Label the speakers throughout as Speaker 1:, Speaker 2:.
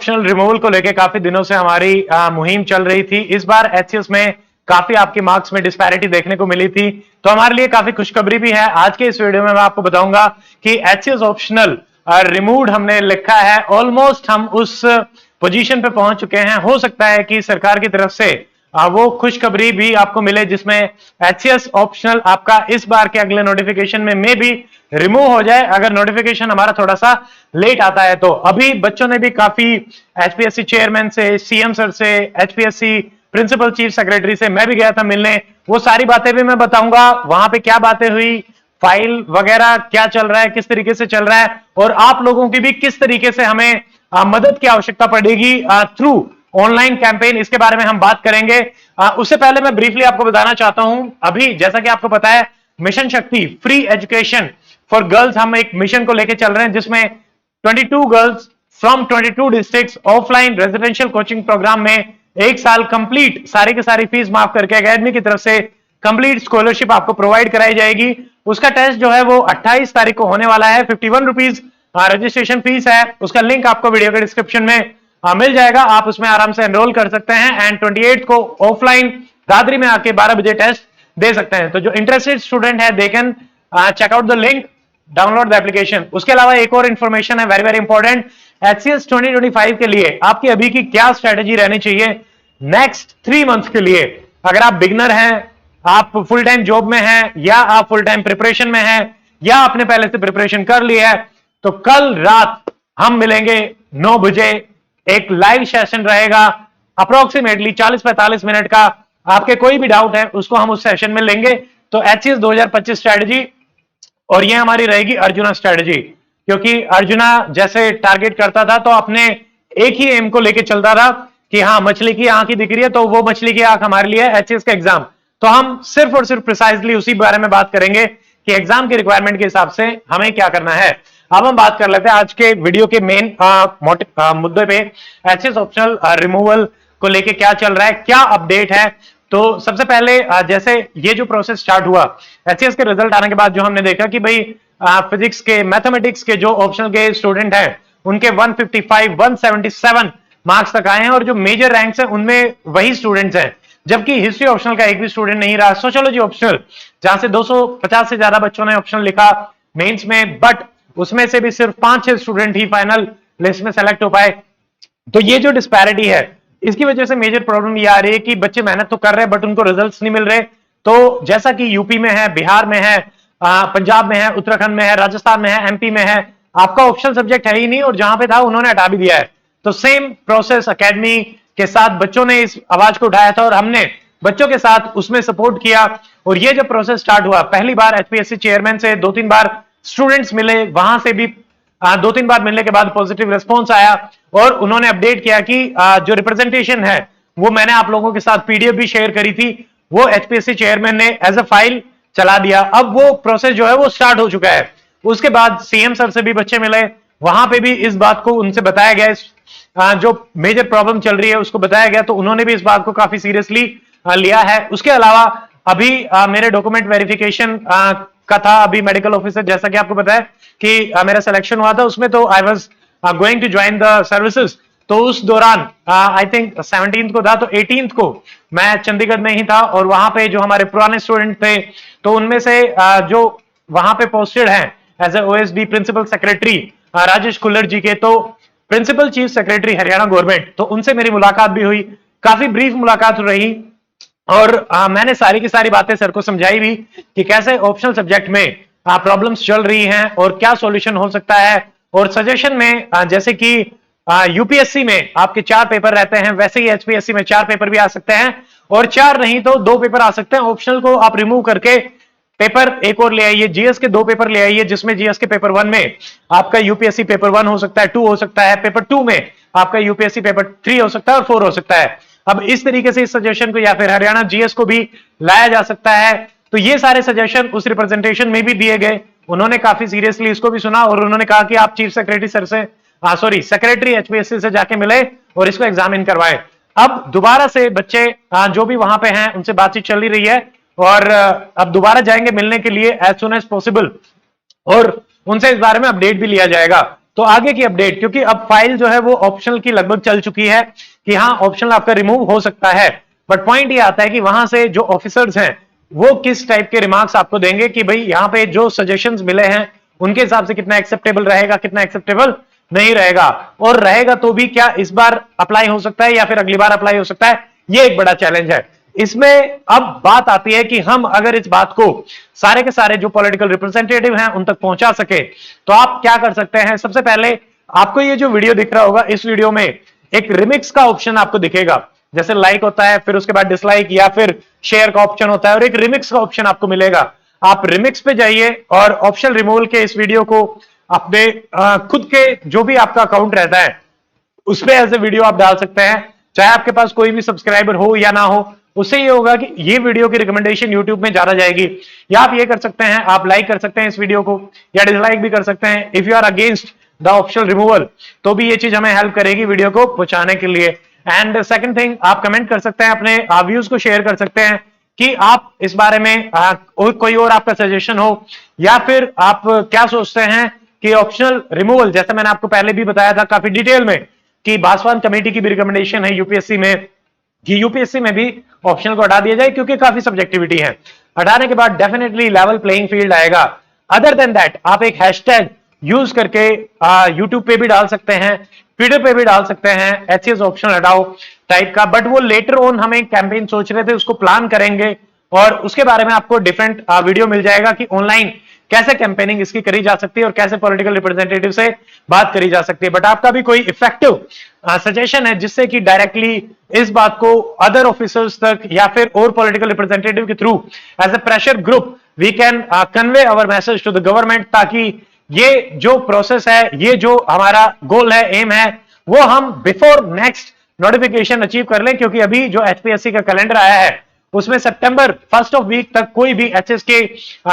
Speaker 1: Optional removal को लेकर काफी दिनों से हमारी मुहिम चल रही थी। इस बार एचसीएस में काफी आपके मार्क्स में डिस्पैरिटी देखने को मिली थी, तो हमारे लिए काफी खुशखबरी भी है। आज के इस वीडियो में मैं आपको बताऊंगा कि एचसीएस ऑप्शनल रिमूव्ड हमने लिखा है, ऑलमोस्ट हम उस पोजीशन पे पहुंच चुके हैं। हो सकता है कि सरकार की तरफ से वो खुशखबरी भी आपको मिले जिसमें एचसीएस ऑप्शनल आपका इस बार के अगले नोटिफिकेशन में भी रिमूव हो जाए, अगर नोटिफिकेशन हमारा थोड़ा सा लेट आता है तो। अभी बच्चों ने भी काफी एचपीएससी चेयरमैन से, सीएम सर से, एचपीएससी प्रिंसिपल चीफ सेक्रेटरी से मैं भी गया था मिलने, वो सारी बातें भी मैं बताऊंगा, वहां पे क्या बातें हुई, फाइल वगैरह क्या चल रहा है, किस तरीके से चल रहा है, और आप लोगों की भी किस तरीके से हमें मदद की आवश्यकता पड़ेगी थ्रू ऑनलाइन कैंपेन, इसके बारे में हम बात करेंगे। उससे पहले मैं ब्रीफली आपको बताना चाहता हूं, अभी जैसा कि आपको पता है मिशन शक्ति फ्री एजुकेशन फॉर गर्ल्स, हम एक मिशन को लेकर चल रहे हैं जिसमें 22 girls from 22 districts offline residential coaching program में एक साल कंप्लीट सारी की सारी फीस माफ करके एकेडमी की तरफ से कंप्लीट स्कॉलरशिप आपको प्रोवाइड कराई जाएगी। उसका टेस्ट जो है वो 28 तारीख को होने वाला है। 51 रुपीज रजिस्ट्रेशन फीस है, उसका लिंक आपको वीडियो के डिस्क्रिप्शन में मिल जाएगा, आप उसमें आराम से एनरोल कर सकते हैं। एंड 28 को ऑफलाइन दादरी में आके 12 बजे टेस्ट दे सकते हैं। तो जो इंटरेस्टेड स्टूडेंट है they can check out the link, download the application. उसके अलावा एक और इंफॉर्मेशन है वेरी वेरी इंपॉर्टेंट, एचसीएस 2025 के लिए आपकी अभी की क्या स्ट्रेटेजी रहनी चाहिए नेक्स्ट 3 मंथ्स के लिए। अगर आप बिगनर हैं, आप फुल टाइम जॉब में हैं, या आप फुल टाइम प्रिपरेशन में हैं, या आपने पहले से प्रिपरेशन कर ली है, तो कल रात हम मिलेंगे 9 बजे, एक लाइव सेशन रहेगा अप्रोक्सीमेटली 40-45 मिनट का। आपके कोई भी डाउट है उसको हम उस सेशन में लेंगे। तो एचसीएस 2025 स्ट्रेटेजी, और ये हमारी रहेगी अर्जुना स्ट्रेटेजी, क्योंकि अर्जुना जैसे टारगेट करता था तो अपने एक ही एम को लेके चलता था कि हाँ मछली की आंख ही दिख रही है, तो वो मछली की आंख हमारे लिए एचसीएस का एग्जाम। तो हम सिर्फ और सिर्फ प्रिसाइजली उसी बारे में बात करेंगे कि एग्जाम की रिक्वायरमेंट के हिसाब से हमें क्या करना है। अब हम बात कर लेते हैं आज के वीडियो के मेन मुद्दे पे, एचसीएस ऑप्शनल रिमूवल को लेके क्या चल रहा है, क्या अपडेट है। तो सबसे पहले जैसे ये जो प्रोसेस स्टार्ट हुआ एचसीएस के रिजल्ट आने के बाद, जो हमने देखा कि भाई फिजिक्स के, मैथमेटिक्स के जो ऑप्शनल के स्टूडेंट हैं उनके 155, 177 मार्क्स तक आए हैं, और जो मेजर रैंक्स हैं उनमें वही स्टूडेंट्स हैं, जबकि हिस्ट्री ऑप्शनल का एक भी स्टूडेंट नहीं रहा। सोशियोलॉजी ऑप्शनल जहां से 250 से ज्यादा बच्चों ने ऑप्शनल लिखा मेंस में, बट उसमें से भी सिर्फ 5-6 स्टूडेंट ही फाइनल लिस्ट में सेलेक्ट हो पाए। तो ये जो डिस्पैरिटी है, इसकी वजह से मेजर प्रॉब्लम ये आ रही है कि बच्चे मेहनत तो कर रहे हैं बट उनको रिजल्ट्स नहीं मिल रहे। तो जैसा कि यूपी में है, बिहार में है, पंजाब में है, उत्तराखंड में है, राजस्थान में है, एमपी में है, आपका ऑप्शनल सब्जेक्ट है ही नहीं, और जहां पे था उन्होंने हटा भी दिया है। तो सेम प्रोसेस एकेडमी के साथ बच्चों ने इस आवाज को उठाया था और हमने बच्चों के साथ उसमें सपोर्ट किया। और ये जब प्रोसेस स्टार्ट हुआ, पहली बार एचपीएससी चेयरमैन से 2-3 बार स्टूडेंट्स मिले, वहां से भी 2-3 बार मिलने के बाद पॉजिटिव रिस्पॉन्स आया, और उन्होंने अपडेट किया कि जो रिप्रेजेंटेशन है वो मैंने आप लोगों के साथ पीडीएफ भी शेयर करी थी, वो एचपीएससी चेयरमैन ने एज अ फाइल चला दिया। अब वो प्रोसेस जो है वो स्टार्ट हो चुका है। उसके बाद सीएम सर से भी बच्चे मिले, वहां पे भी इस बात को उनसे बताया गया, जो मेजर प्रॉब्लम चल रही है उसको बताया गया, तो उन्होंने भी इस बात को काफी सीरियसली लिया है। उसके अलावा अभी मेरे डॉक्यूमेंट वेरिफिकेशन का था, अभी मेडिकल ऑफिसर, जैसा कि आपको पता है कि मेरा सिलेक्शन हुआ था उसमें, तो I was going to join the services. तो उस दौरान आई थिंक 17th को था, तो 18th को मैं चंडीगढ़ में ही था, और वहां पे जो हमारे पुराने स्टूडेंट थे तो उनमें से जो वहां पे पोस्टेड हैं as a OSD principal secretary Rajesh Khullar ji के, तो principal chief secretary Haryana government, तो उनसे मेरी मुलाकात भी हुई, काफी ब्रीफ मुलाकात रही, और मैंने सारी की सारी बातें सर को समझाई भी कि कैसे ऑप्शनल सब्जेक्ट में प्रॉब्लम्स चल रही हैं और क्या सॉल्यूशन हो सकता है। और सजेशन में जैसे कि यूपीएससी में आपके 4 पेपर रहते हैं, वैसे ही एचपीएससी में 4 पेपर भी आ सकते हैं, और 4 नहीं तो 2 पेपर आ सकते हैं। ऑप्शनल को आप रिमूव करके पेपर एक और ले आइए, जीएस के 2 पेपर ले आइए, जिसमें जीएस के पेपर 1 में आपका यूपीएससी पेपर 1 हो सकता है, 2 हो सकता है, पेपर 2 में आपका यूपीएससी पेपर 3 हो सकता है, और 4 हो सकता है। अब इस तरीके से इस सजेशन को, या फिर हरियाणा जीएस को भी लाया जा सकता है। तो ये सारे सजेशन उस रिप्रेजेंटेशन में भी दिए गए, उन्होंने काफी सीरियसली इसको भी सुना, और उन्होंने कहा कि आप चीफ सेक्रेटरी सर से सेक्रेटरी एचपीएससी से जाके मिले और इसको एग्जामिन करवाए। अब दोबारा से बच्चे जो भी वहां पे हैं उनसे बातचीत चल ही रही है, और अब दोबारा जाएंगे मिलने के लिए एज सुन एज पॉसिबल, और उनसे इस बारे में अपडेट भी लिया जाएगा तो आगे की अपडेट, क्योंकि अब फाइल जो है वो ऑप्शनल की लगभग चल चुकी है कि हाँ ऑप्शनल आपका रिमूव हो सकता है, बट पॉइंट ये आता है कि वहां से जो ऑफिसर्स हैं वो किस टाइप के रिमार्क्स आपको देंगे कि भाई यहाँ पे जो सजेशंस मिले हैं उनके हिसाब से कितना एक्सेप्टेबल रहेगा, कितना एक्सेप्टेबल नहीं रहेगा, और रहेगा तो भी क्या इस बार अप्लाई हो सकता है या फिर अगली बार अप्लाई हो सकता है, ये एक बड़ा चैलेंज है। इसमें अब बात आती है कि हम अगर इस बात को सारे के सारे जो पॉलिटिकल रिप्रेजेंटेटिव हैं उन तक पहुंचा सके तो आप क्या कर सकते हैं। सबसे पहले आपको ये जो वीडियो दिख रहा होगा, इस वीडियो में एक रिमिक्स का ऑप्शन आपको दिखेगा, जैसे लाइक होता है फिर उसके बाद डिसलाइक या फिर शेयर का ऑप्शन होता है, और एक रिमिक्स का ऑप्शन आपको मिलेगा। आप रिमिक्स पे जाइए और ऑप्शन रिमूवल के इस वीडियो को अपने खुद के जो भी आपका अकाउंट रहता है उस पे एज ए वीडियो आप डाल सकते हैं, चाहे आपके पास कोई भी सब्सक्राइबर हो या ना हो। उससे ये होगा कि ये वीडियो की रिकमेंडेशन यूट्यूब में ज्यादा जाएगी। या आप ये कर सकते हैं, आप लाइक कर सकते हैं इस वीडियो को या डिसलाइक भी कर सकते हैं। If you are against the optional removal तो भी ये चीज हमें हेल्प करेगी वीडियो को पहुंचाने के लिए। एंड सेकंड थिंग, आप कमेंट कर सकते हैं, अपने व्यूज को शेयर कर सकते हैं कि आप इस बारे में कोई और आपका सजेशन हो या फिर आप क्या सोचते हैं कि ऑप्शनल रिमूवल, जैसे मैंने आपको पहले भी बताया था काफी डिटेल में कि बासवान कमेटी की भी रिकमेंडेशन है यूपीएससी में कि यूपीएससी में भी ऑप्शनल को हटा दिया जाए, क्योंकि काफी सब्जेक्टिविटी है। हटाने के बाद डेफिनेटली लेवल प्लेइंग फील्ड आएगा। अदर देन दैट आप एक हैशटैग यूज करके यूट्यूब पे भी डाल सकते हैं, ट्विटर पे भी डाल सकते हैं, एचसीएस ऑप्शनल हटाओ टाइप का, बट वो लेटर ऑन हम एक कैंपेन सोच रहे थे उसको प्लान करेंगे और उसके बारे में आपको डिफरेंट वीडियो मिल जाएगा कि ऑनलाइन कैसे कैंपेनिंग इसकी करी जा सकती है और कैसे पॉलिटिकल रिप्रेजेंटेटिव से बात करी जा सकती है। बट आपका भी कोई इफेक्टिव सजेशन है जिससे कि डायरेक्टली इस बात को अदर ऑफिसर्स तक या फिर और पॉलिटिकल रिप्रेजेंटेटिव के through as a pressure group we can convey our message to the government, ताकि ये जो प्रोसेस है, ये जो हमारा गोल है, एम है, वो हम बिफोर नेक्स्ट नोटिफिकेशन अचीव कर लें। क्योंकि अभी जो एचपीएससी का कैलेंडर आया है उसमें सितंबर फर्स्ट ऑफ वीक तक कोई भी एचएस के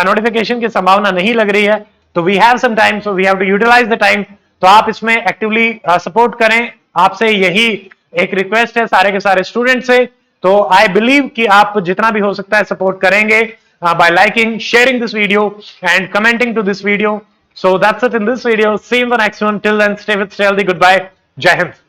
Speaker 1: नोटिफिकेशन की संभावना नहीं लग रही है, तो we have some time, so we have to utilize the time. तो आप इसमें एक्टिवली सपोर्ट करें, आपसे यही एक रिक्वेस्ट है सारे के सारे स्टूडेंट से। तो आई बिलीव कि आप जितना भी हो सकता है सपोर्ट करेंगे by liking, sharing this video and commenting to this video. So that's it in this video. See you in the next one. Till then, stay with Stay Healthy. Goodbye. Jai Hind.